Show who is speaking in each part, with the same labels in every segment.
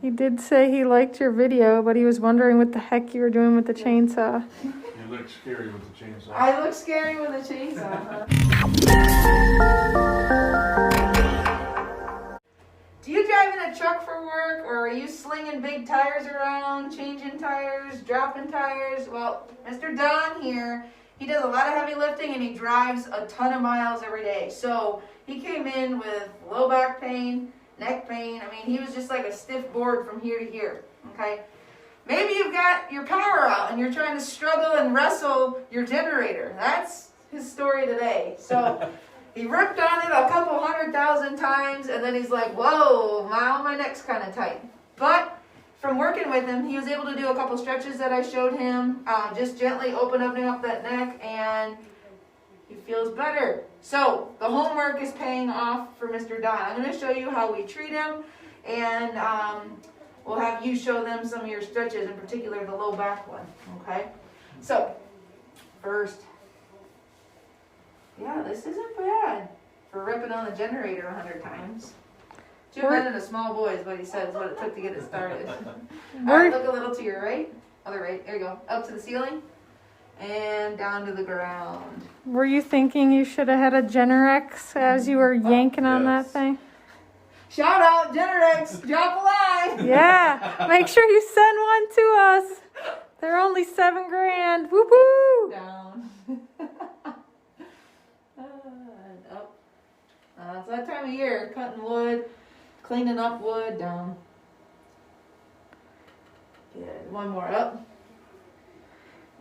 Speaker 1: He did say he liked your video, but he was wondering what the heck you were doing with the chainsaw.
Speaker 2: You look scary with the chainsaw.
Speaker 3: I look scary with a chainsaw, huh? Do you drive in a truck for work, or are you slinging big tires around, changing tires, dropping tires? Well, Mr. Don here, he does a lot of heavy lifting and he drives a ton of miles every day. So he came in with low back pain, neck pain. I mean, he was just like a stiff board from here to here, okay? Maybe you've got your power out and you're trying to struggle and wrestle your generator. That's his story today. So he ripped on it a couple 100,000 times and then he's like, whoa, my neck's kind of tight. But from working with him, he was able to do a couple stretches that I showed him, just gently opening up that neck, and he feels better. So the homework is paying off for Mr. Don. I'm going to show you how we treat him, and we'll have you show them some of your stretches, in particular the low back one, okay? So, first, yeah, this isn't bad for ripping on the generator 100 times. 2 men and a small boy is what he said, is what it took to get it started. All right, look a little to your right. Other right, there you go. Up to the ceiling and down to the ground.
Speaker 1: Were you thinking you should have had a Generex as you were yanking on that thing?
Speaker 3: Shout out, Generex, drop a line.
Speaker 1: Yeah, make sure you send one to us. They're only $7,000. Woo woo!
Speaker 3: Down. And up. It's that time of year, cutting wood, cleaning up wood, down. Good. One more up.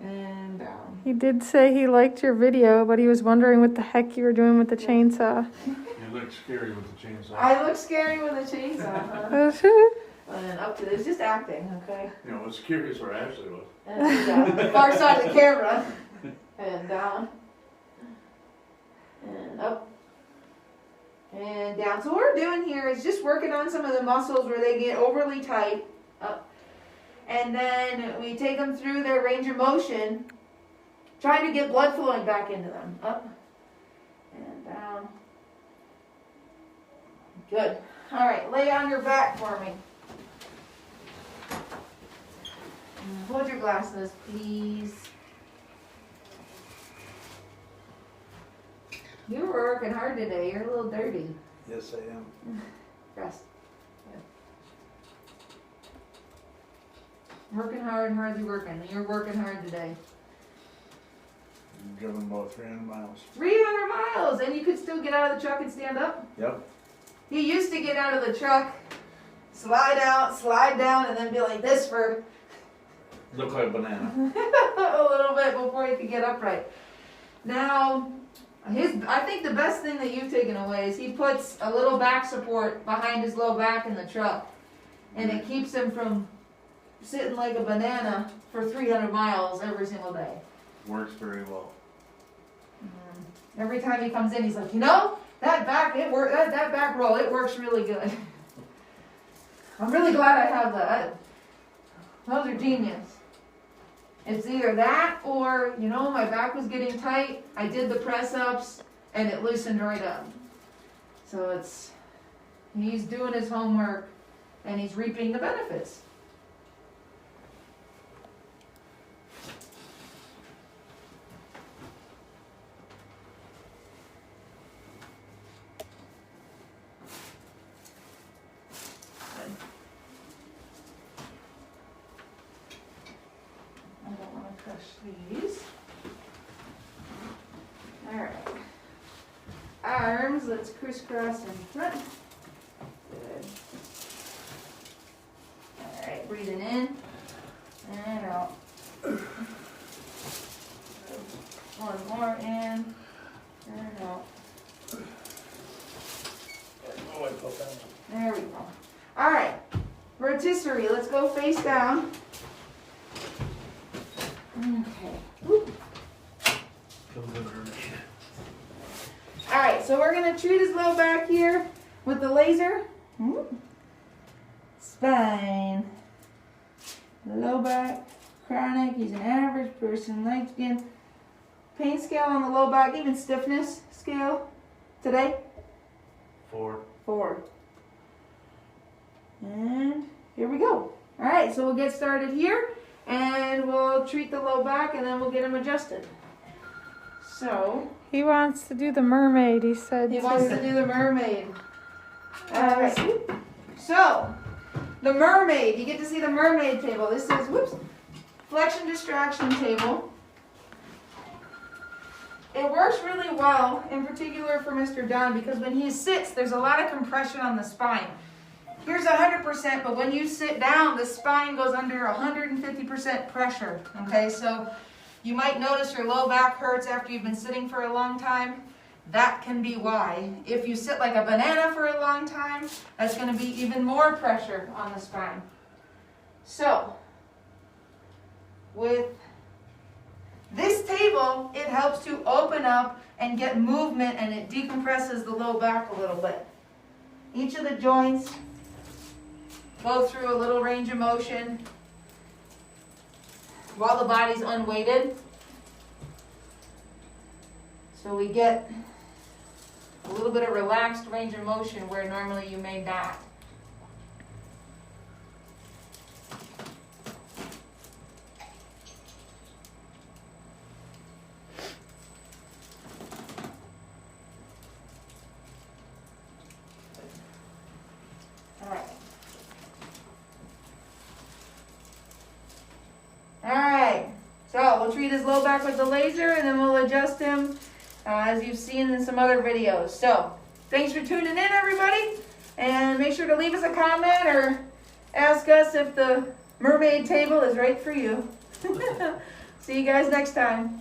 Speaker 3: And down.
Speaker 1: He did say he liked your video, but he was wondering what the heck you were doing with the chainsaw.
Speaker 2: You look scary with the chainsaw.
Speaker 3: I look scary with a chainsaw, huh? And then up to this, just acting, okay?
Speaker 2: You know, what's curious where Ashley was.
Speaker 3: And far side of the camera. And down. And up. And down. So what we're doing here is just working on some of the muscles where they get overly tight. Up. And then we take them through their range of motion, trying to get blood flowing back into them. Up. And down. Good. All right, lay on your back for me. Hold your glasses, please. You were working hard today. You're a little dirty.
Speaker 2: Yes, I am.
Speaker 3: Rest. Good. Working hard, hardly working. You're working hard today.
Speaker 2: I'm driven about 300 miles.
Speaker 3: 300 miles, and you could still get out of the truck and stand up?
Speaker 2: Yep.
Speaker 3: He used to get out of the truck, slide out, slide down, and then be like this for
Speaker 2: Look like a banana.
Speaker 3: a little bit before he could get upright. Now, I think the best thing that you've taken away is he puts a little back support behind his low back in the truck, and it keeps him from sitting like a banana for 300 miles every single day.
Speaker 2: Works very well.
Speaker 3: Every time he comes in, he's like, you know, that back roll, it works really good. I'm really glad I have that. Those are genius. It's either that or, you know, my back was getting tight, I did the press-ups, and it loosened right up. So he's doing his homework, and he's reaping the benefits. I don't want to crush these. Alright. Arms, let's crisscross in front. Good. Alright, breathing in and out. One more in and out. There we go. Alright, rotisserie, let's go face down. Okay. Whoop. Alright, so we're going to treat his low back here with the laser. Spine. Low back, chronic, he's an average person, light skin. Pain scale on the low back, even stiffness scale today?
Speaker 2: 4.
Speaker 3: 4. And here we All right, so we'll get started here and we'll treat the low back and then we'll get him adjusted. So,
Speaker 1: He wants to do the mermaid, he said.
Speaker 3: he wants to do the mermaid. All right. So, the mermaid, you get to see the mermaid table. This is, whoops, flexion distraction table. It works really well, in particular for Mr. Dunn, because when he sits, there's a lot of compression on the spine. Here's 100%, but when you sit down, the spine goes under 150% pressure. Okay, so you might notice your low back hurts after you've been sitting for a long time. That can be why. If you sit like a banana for a long time, that's going to be even more pressure on the spine. So, with this table, it helps to open up and get movement, and it decompresses the low back a little bit. Each of the joints go through a little range of motion while the body's unweighted. So we get a little bit of relaxed range of motion where normally you may not. Alright, so we'll treat his low back with the laser and then we'll adjust him as you've seen in some other videos. So, thanks for tuning in, everybody, and make sure to leave us a comment or ask us if the mermaid table is right for you. See you guys next time.